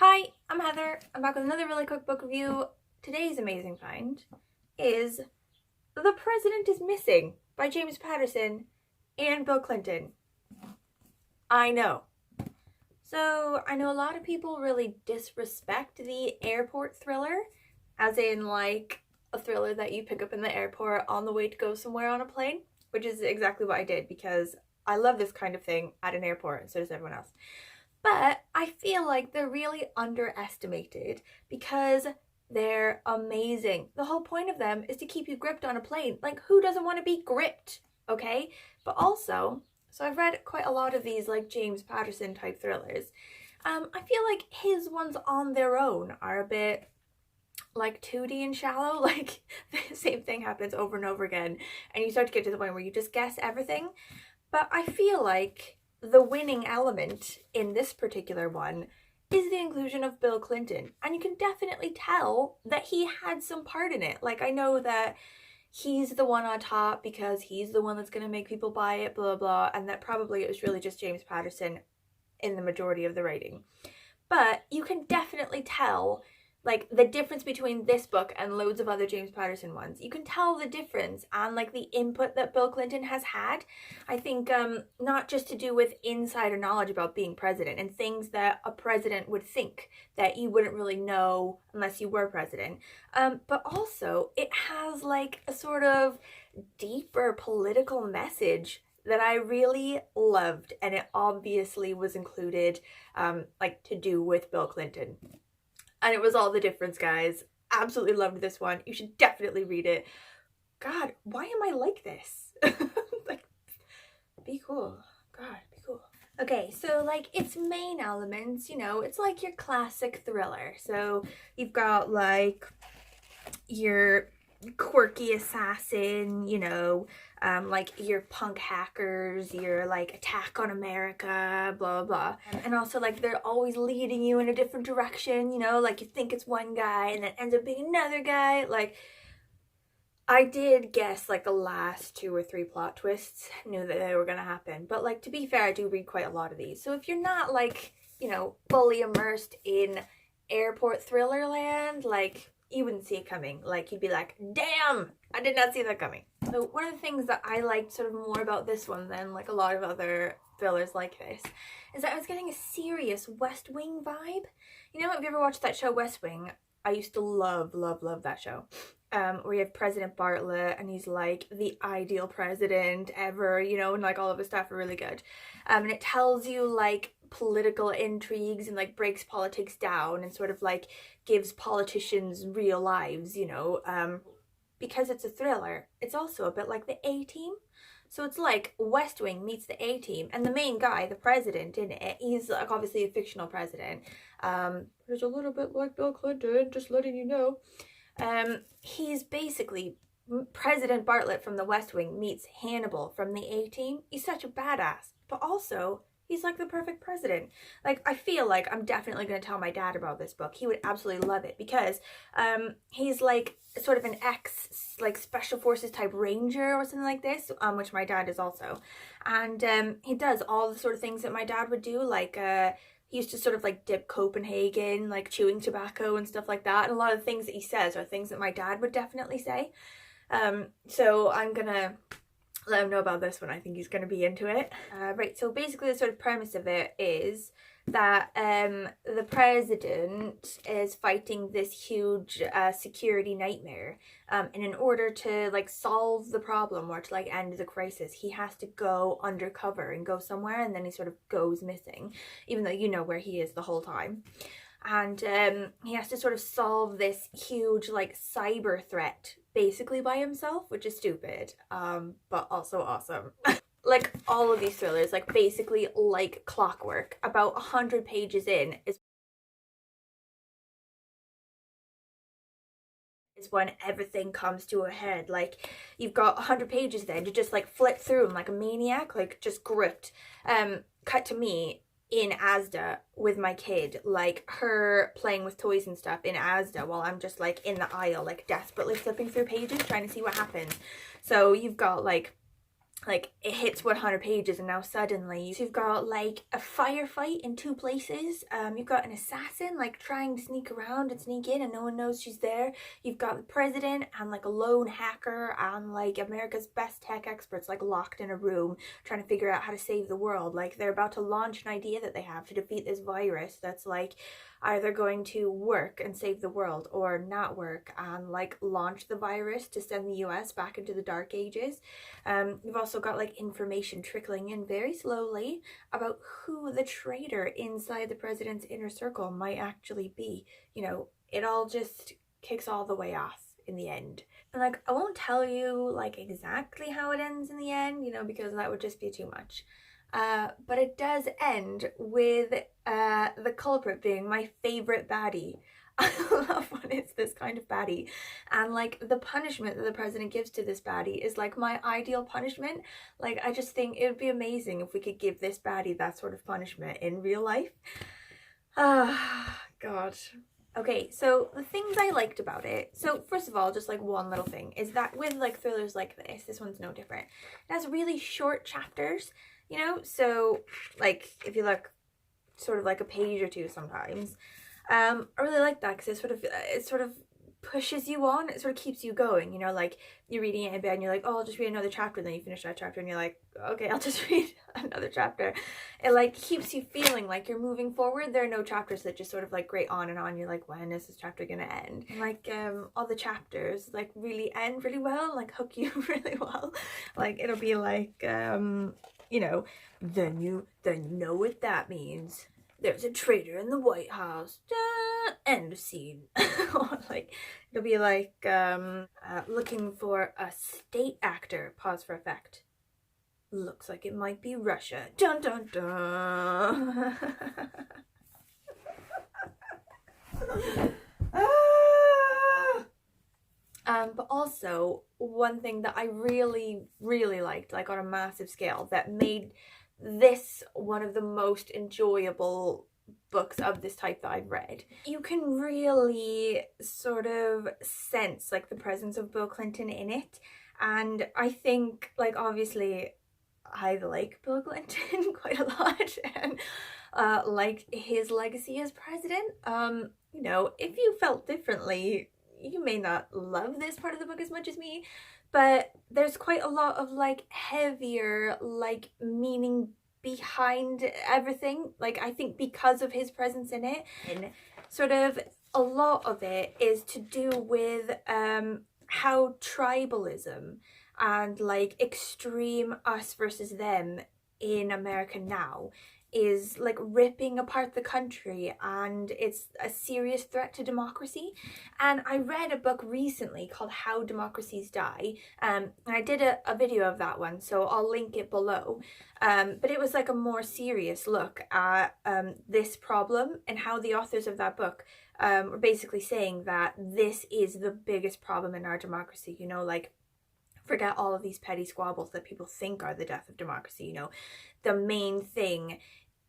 Hi, I'm Heather. I'm back with another really quick book review. Today's amazing find is The President is Missing by James Patterson and Bill Clinton. I know. So, I know a lot of people really disrespect the airport thriller, as in like a thriller that you pick up in the airport on the way to go somewhere on a plane, which is exactly what I did because I love this kind of thing at an airport and so does everyone else. But I feel like they're really underestimated because they're amazing. The whole point of them is to keep you gripped on a plane. Like, who doesn't want to be gripped? Okay? But also, so I've read quite a lot of these like James Patterson type thrillers. I feel like his ones on their own are a bit like 2D and shallow. Like the same thing happens over and over again, and you start to get to the point where you just guess everything. But I feel like the winning element in this particular one is the inclusion of Bill Clinton. And you can definitely tell that he had some part in it. Like, I know that he's the one on top because he's the one that's going to make people buy it, blah, blah, and that probably it was really just James Patterson in the majority of the writing. But you can definitely tell like the difference between this book and loads of other James Patterson ones. You can tell the difference and like the input that Bill Clinton has had. I think not just to do with insider knowledge about being president and things that a president would think that you wouldn't really know unless you were president, but also it has like a sort of deeper political message that I really loved, and it obviously was included like to do with Bill Clinton. And it was all the difference, guys. Absolutely loved this one. You should definitely read it. God, why am I like this? Like, be cool. God, be cool. Okay, so like its main elements, it's like your classic thriller. So you've got like your quirky assassin, like your punk hackers, your like attack on America, blah blah. And also like they're always leading you in a different direction, like you think it's one guy and then ends up being another guy. Like, I did guess like the last 2 or 3 plot twists, knew that they were gonna happen. But like, to be fair, I do read quite a lot of these. So if you're not like, fully immersed in airport thriller land, like you wouldn't see it coming. Like, you'd be like, damn, I did not see that coming. So one of the things that I liked sort of more about this one than like a lot of other thrillers like this is that I was getting a serious West Wing vibe. Have you ever watched that show West Wing? I used to love that show. Where you have President Bartlett and he's like the ideal president ever, and like all of his stuff are really good. And it tells you like political intrigues and like breaks politics down and sort of like gives politicians real lives, because it's a thriller. It's also a bit like the A-Team. So it's like West Wing meets the A-Team, and the main guy, the president in it, he's like obviously a fictional president. There's a little bit like Bill Clinton, just letting you know. He's basically President Bartlett from the West Wing meets Hannibal from the A-Team. He's such a badass, but also he's like the perfect president. Like, I feel like I'm definitely going to tell my dad about this book. He would absolutely love it because he's like sort of an ex like special forces type ranger or something like this, which my dad is also. And he does all the sort of things that my dad would do, like he used to sort of like dip Copenhagen, like chewing tobacco and stuff like that. And a lot of the things that he says are things that my dad would definitely say. So I'm gonna let him know about this one. I think he's gonna be into it. Right, so basically the sort of premise of it is that the president is fighting this huge security nightmare, and in order to like solve the problem or to like end the crisis, he has to go undercover and go somewhere, and then he sort of goes missing, even though you know where he is the whole time. And he has to sort of solve this huge like cyber threat basically by himself, which is stupid, but also awesome. Like all of these thrillers, like basically like clockwork, about 100 pages in is when everything comes to a head. Like, you've got 100 pages then to just like flip through them like a maniac, like just gripped. Cut to me in Asda with my kid, like her playing with toys and stuff in Asda while I'm just like in the aisle, like desperately flipping through pages trying to see what happens. So you've got like like it hits 100 pages and now suddenly you've got like a firefight in two places. You've got an assassin like trying to sneak around and sneak in and no one knows she's there. You've got the president and like a lone hacker and like America's best tech experts like locked in a room trying to figure out how to save the world. Like they're about to launch an idea that they have to defeat this virus that's like either going to work and save the world or not work and like launch the virus to send the US back into the dark ages. You've also got like information trickling in very slowly about who the traitor inside the president's inner circle might actually be. You know, it all just kicks all the way off in the end. And like, I won't tell you like exactly how it ends in the end, you know, because that would just be too much. But it does end with the culprit being my favorite baddie. I love when it's this kind of baddie. And like the punishment that the president gives to this baddie is like my ideal punishment. Like I just think it would be amazing if we could give this baddie that sort of punishment in real life. Ah, God. Okay, so the things I liked about it. So first of all, just like one little thing is that with like thrillers like this one's no different. It has really short chapters, you know? So like if you look sort of like a page or two sometimes, I really like that because it sort of pushes you on. It sort of keeps you going, you know, like you're reading it in bed and you're like, oh, I'll just read another chapter, and then you finish that chapter and you're like, okay, I'll just read another chapter. It like keeps you feeling like you're moving forward. There are no chapters that just sort of like grate on and on. You're like, when is this chapter gonna end? And like all the chapters like really end really well, like hook you really well. Like it'll be like you know, then you know what that means. There's a traitor in the White House. End of scene. Like it'll be like looking for a state actor. Pause for effect. Looks like it might be Russia. Dun dun dun. But also one thing that I really liked, like on a massive scale, that made this one of the most enjoyable books of this type that I've read. You can really sort of sense like the presence of Bill Clinton in it, and I think like obviously I like Bill Clinton quite a lot and like his legacy as president. You know, if you felt differently, you may not love this part of the book as much as me, but there's quite a lot of like heavier like meaning behind everything, like I think because of his presence in it. And sort of a lot of it is to do with how tribalism and like extreme us versus them in America now is like ripping apart the country, and it's a serious threat to democracy. And I read a book recently called How Democracies Die, and I did a video of that one, so I'll link it below. But it was like a more serious look at this problem, and how the authors of that book were basically saying that this is the biggest problem in our democracy, you know, like forget all of these petty squabbles that people think are the death of democracy, you know. The main thing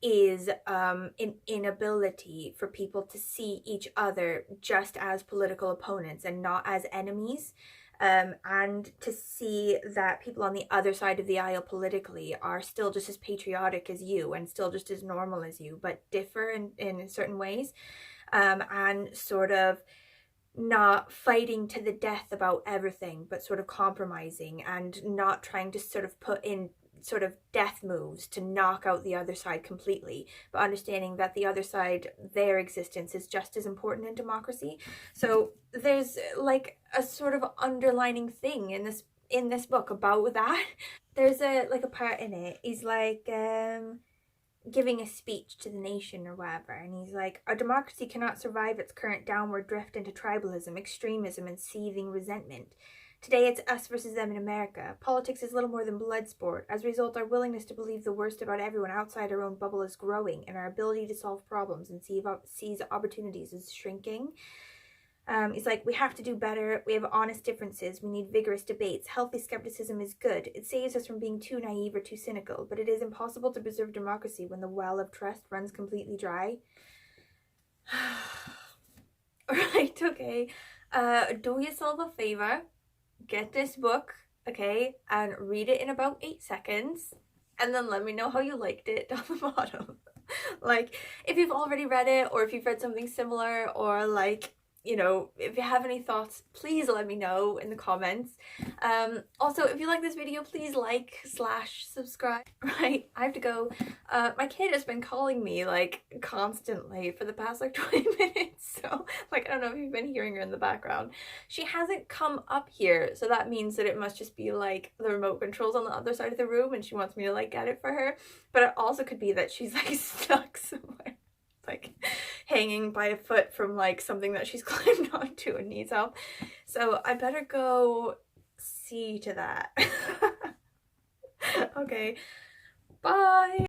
is an inability for people to see each other just as political opponents and not as enemies, and to see that people on the other side of the aisle politically are still just as patriotic as you and still just as normal as you, but differ in certain ways, and sort of not fighting to the death about everything, but sort of compromising and not trying to sort of put in sort of death moves to knock out the other side completely, but understanding that the other side, their existence is just as important in democracy. So there's like a sort of underlining thing in this book about that. There's a part in it, he's like giving a speech to the nation or whatever, and he's like, our democracy cannot survive its current downward drift into tribalism, extremism, and seething resentment. Today it's us versus them in America. Politics is little more than blood sport. As a result, our willingness to believe the worst about everyone outside our own bubble is growing, and our ability to solve problems and seize opportunities is shrinking. He's like, we have to do better. We have honest differences. We need vigorous debates. Healthy skepticism is good. It saves us from being too naive or too cynical, but it is impossible to preserve democracy when the well of trust runs completely dry. Alright, okay. Do yourself a favor. Get this book. okay, and read it in about 8 seconds, and then let me know how you liked it down the bottom. Like, if you've already read it, or if you've read something similar, or like, you know, if you have any thoughts, please let me know in the comments. Also, if you like this video, please like/subscribe. Right, I have to go. My kid has been calling me like constantly for the past like 20 minutes, so like, I don't know if you've been hearing her in the background. She hasn't come up here, so that means that it must just be like the remote controls on the other side of the room and she wants me to like get it for her. But it also could be that she's like stuck somewhere, like hanging by a foot from like something that she's climbed onto and needs help. So I better go see to that. Okay, bye.